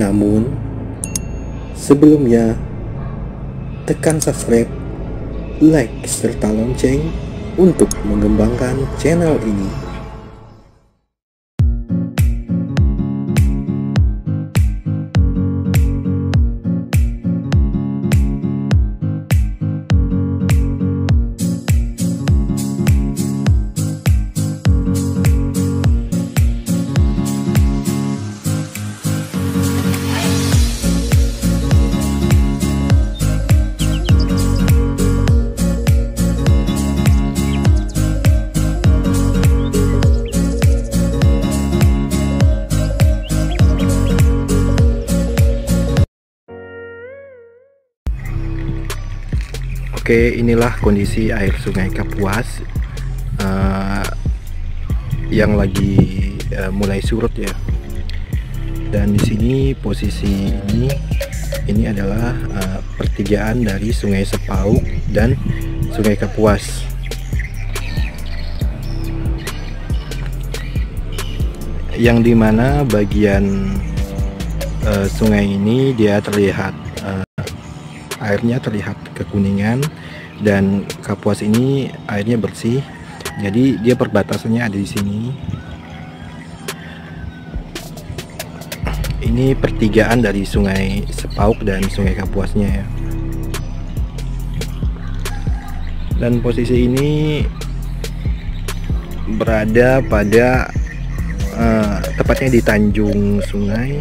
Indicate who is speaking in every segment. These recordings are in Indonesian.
Speaker 1: Namun, sebelumnya tekan subscribe, like, serta lonceng untuk mengembangkan channel ini. Oke, inilah kondisi air Sungai Kapuas yang lagi mulai surut ya. Dan di sini posisi ini adalah pertigaan dari Sungai Sepauk dan Sungai Kapuas. Yang dimana bagian sungai ini dia terlihat airnya terlihat kekuningan, dan Kapuas ini airnya bersih. Jadi dia perbatasannya ada di sini. Ini pertigaan dari Sungai Sepauk dan Sungai Kapuasnya ya. Dan posisi ini berada pada tepatnya di Tanjung Sungai.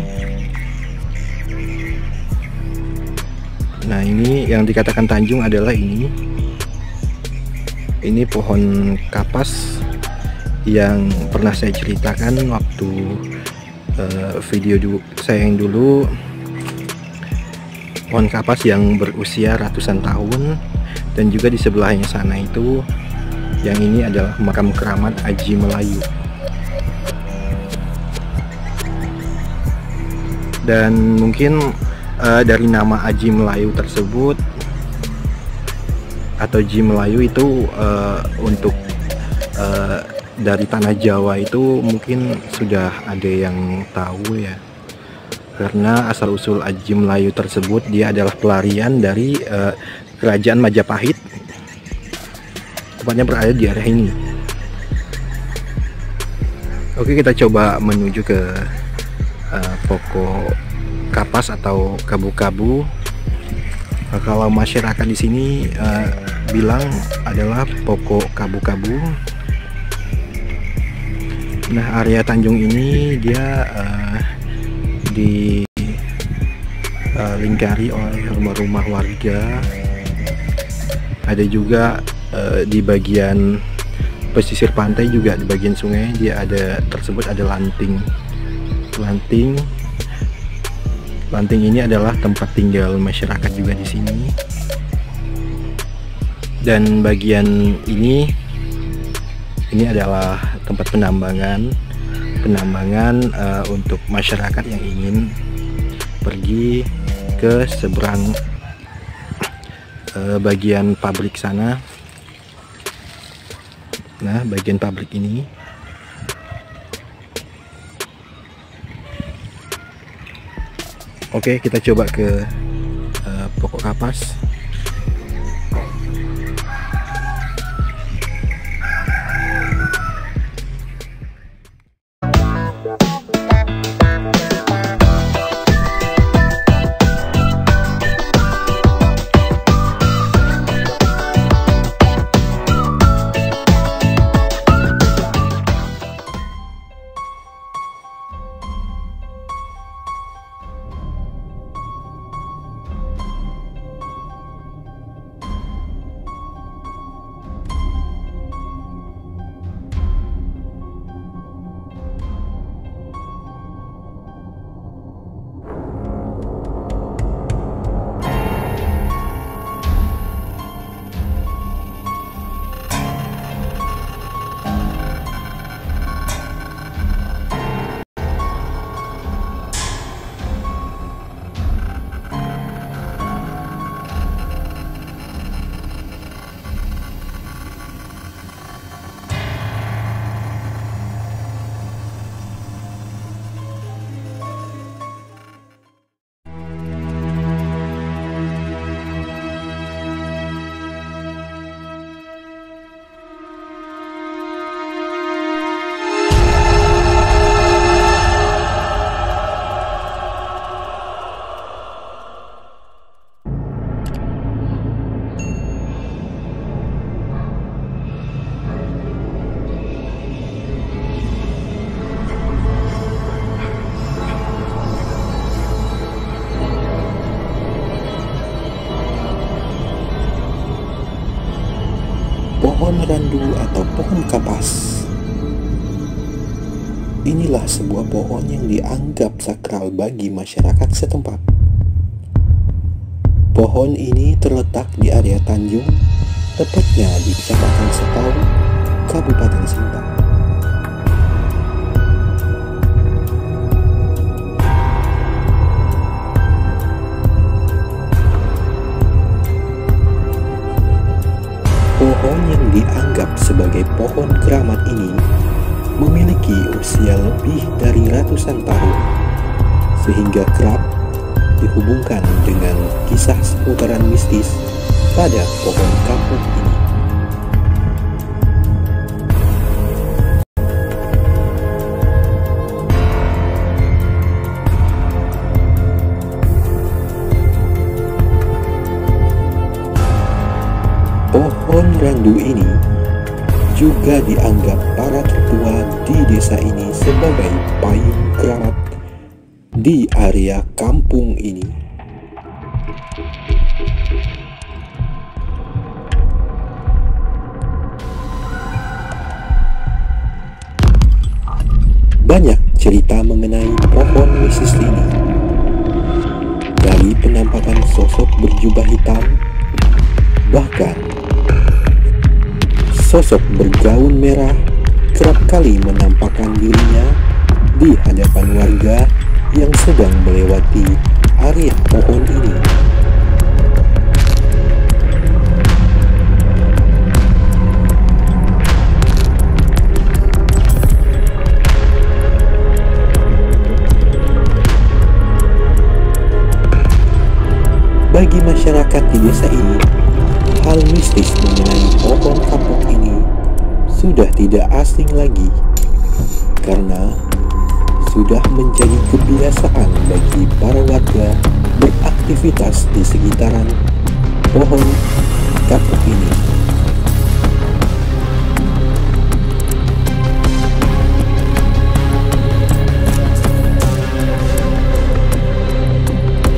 Speaker 1: Nah, ini yang dikatakan Tanjung adalah ini pohon kapas yang pernah saya ceritakan waktu video saya yang dulu. Pohon kapas yang berusia ratusan tahun, dan juga di sebelahnya sana itu yang ini adalah makam keramat Aji Melayu. Dan mungkin dari nama Aji Melayu tersebut atau Ji Melayu itu untuk dari tanah Jawa itu mungkin sudah ada yang tahu ya, karena asal usul Aji Melayu tersebut dia adalah pelarian dari kerajaan Majapahit, tepatnya berada di area ini. Oke, kita coba menuju ke pokok kapas atau kabu-kabu. Kalau masyarakat di sini bilang adalah pokok kabu-kabu. Nah, area Tanjung ini dia dilingkari oleh rumah-rumah warga. Ada juga di bagian pesisir pantai, juga di bagian sungai dia ada tersebut ada lanting. Lanting ini adalah tempat tinggal masyarakat juga di sini. Dan bagian ini adalah tempat penambangan untuk masyarakat yang ingin pergi ke seberang bagian pabrik sana. Nah, bagian pabrik ini. Oke, kita coba ke pokok kapas.
Speaker 2: pohon randu atau pohon kapas. Inilah sebuah pohon yang dianggap sakral bagi masyarakat setempat. Pohon ini terletak di area Tanjung, tepatnya di Kecamatan Sepau, Kabupaten Sintang. Pohon yang dianggap sebagai pohon keramat ini memiliki usia lebih dari ratusan tahun, sehingga kerap dihubungkan dengan kisah seputaran mistis pada pohon kapuk ini. Pohon randu ini juga dianggap para tertua di desa ini sebagai payung keramat di area kampung ini. Banyak cerita mengenai pohon mistis ini, dari penampakan sosok berjubah hitam, bahkan sosok bergaun merah kerap kali menampakkan dirinya di hadapan warga yang sedang melewati area pohon ini. Bagi masyarakat di desa ini, hal mistis mengenai pohon kapuk ini sudah tidak asing lagi, karena sudah menjadi kebiasaan bagi para warga beraktivitas di sekitaran pohon kapuk ini.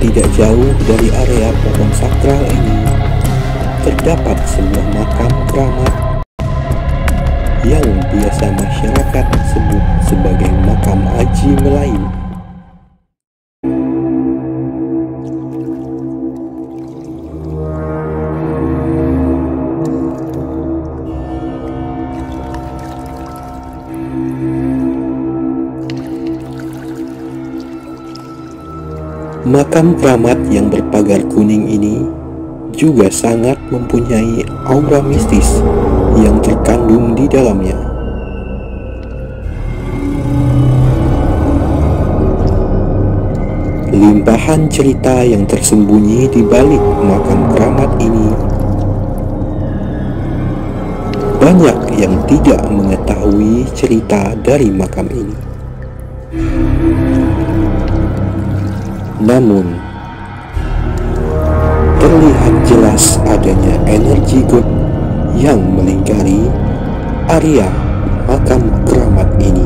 Speaker 2: Tidak jauh dari area pohon sakral ini terdapat sebuah makam keramat yang biasa masyarakat sebut sebagai makam Aji Melayu. Makam keramat yang berpagar kuning ini juga sangat mempunyai aura mistis yang terkandung di dalamnya. Limpahan cerita yang tersembunyi di balik makam keramat ini. Banyak yang tidak mengetahui cerita dari makam ini. Namun, terlihat jelas adanya energi goib yang melingkari area makam keramat ini.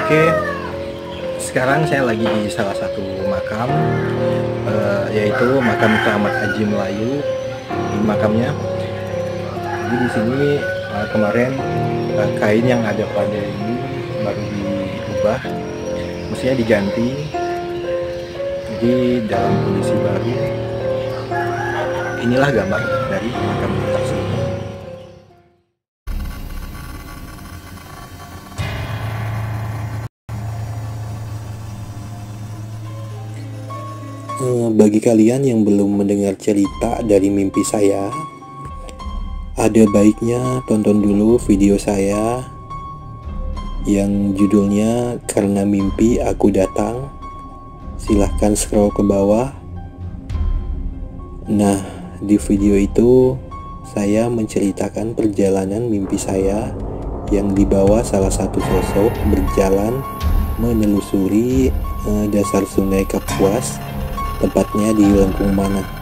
Speaker 1: Oke, sekarang saya lagi di salah satu makam, yaitu makam keramat Aji Melayu. Di makamnya, jadi di sini kemarin kain yang ada pada ini baru diubah, mestinya diganti. Jadi dalam kondisi baru, inilah gambar dari makam tersebut.
Speaker 2: Bagi kalian yang belum mendengar cerita dari mimpi saya, ada baiknya tonton dulu video saya yang judulnya Karena Mimpi Aku Datang. Silahkan scroll ke bawah. Nah, di video itu saya menceritakan perjalanan mimpi saya yang dibawa salah satu sosok berjalan menelusuri dasar sungai Kapuas, tepatnya di Lengkung Manah.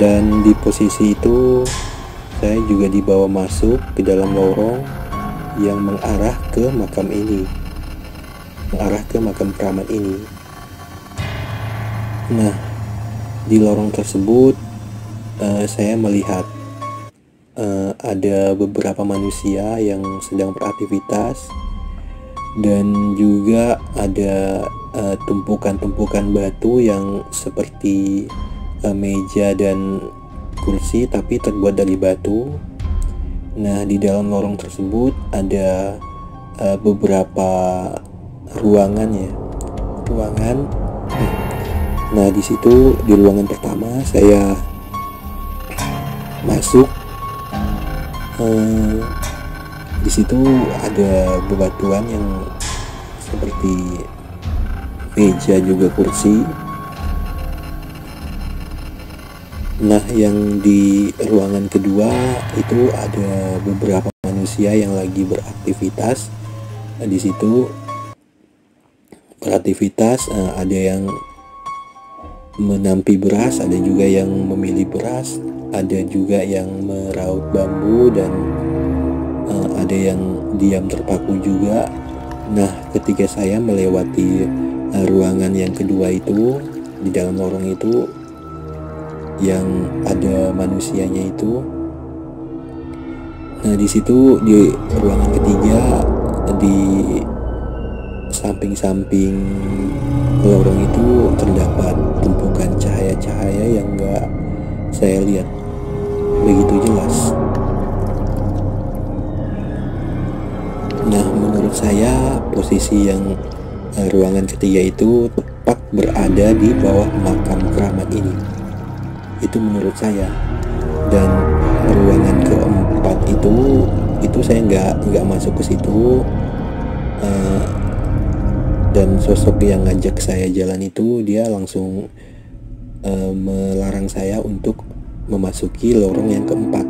Speaker 2: Dan di posisi itu saya juga dibawa masuk ke dalam lorong yang mengarah ke makam ini, mengarah ke makam keramat ini. Nah, di lorong tersebut saya melihat ada beberapa manusia yang sedang beraktivitas, dan juga ada tumpukan-tumpukan batu yang seperti meja dan kursi tapi terbuat dari batu. Nah, di dalam lorong tersebut ada beberapa ruangan. Nah, di situ di ruangan pertama saya masuk. Di situ ada bebatuan yang seperti meja juga kursi. Nah, yang di ruangan kedua itu ada beberapa manusia yang lagi beraktivitas. Nah, di situ beraktivitas, ada yang menampi beras, ada juga yang memilih beras, ada juga yang meraut bambu, dan ada yang diam terpaku juga. Nah, ketika saya melewati ruangan yang kedua itu, di dalam lorong itu yang ada manusianya itu, nah di situ di ruangan ketiga, di samping-samping lorong itu terdapat tumpukan cahaya-cahaya yang enggak saya lihat begitu jelas. Nah, menurut saya posisi yang ruangan ketiga itu tepat berada di bawah makam keramat ini. Itu menurut saya. Dan ruangan keempat itu saya nggak masuk ke situ. Dan sosok yang ngajak saya jalan itu dia langsung melarang saya untuk memasuki lorong yang keempat.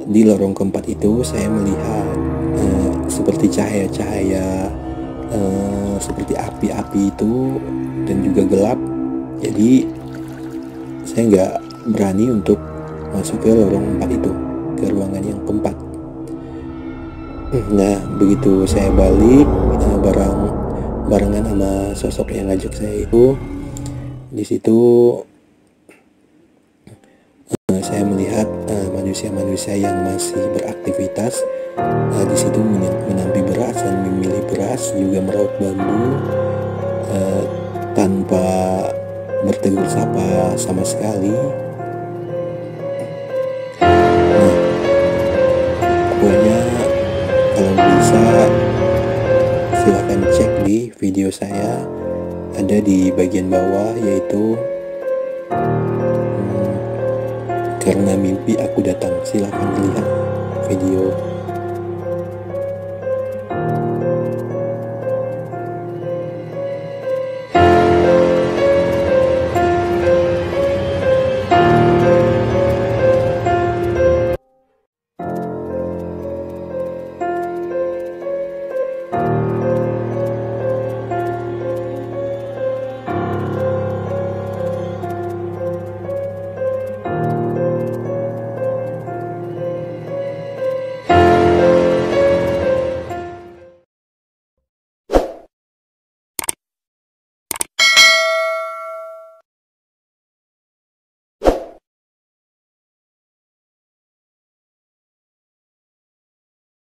Speaker 2: Di lorong keempat itu saya melihat seperti cahaya-cahaya, seperti api-api itu, dan juga gelap. Jadi saya nggak berani untuk masuk ke lorong 4 itu, ke ruangan yang keempat. Nah, begitu saya balik barengan sama sosok yang ngajak saya itu, di situ saya melihat manusia-manusia yang masih beraktivitas di situ menampi beras dan memilih beras, juga meraut bambu tanpa bertegur sapa sama sekali. Nah, pokoknya kalau bisa silahkan cek di video saya, ada di bagian bawah, yaitu Karena Mimpi Aku Datang. Silahkan lihat video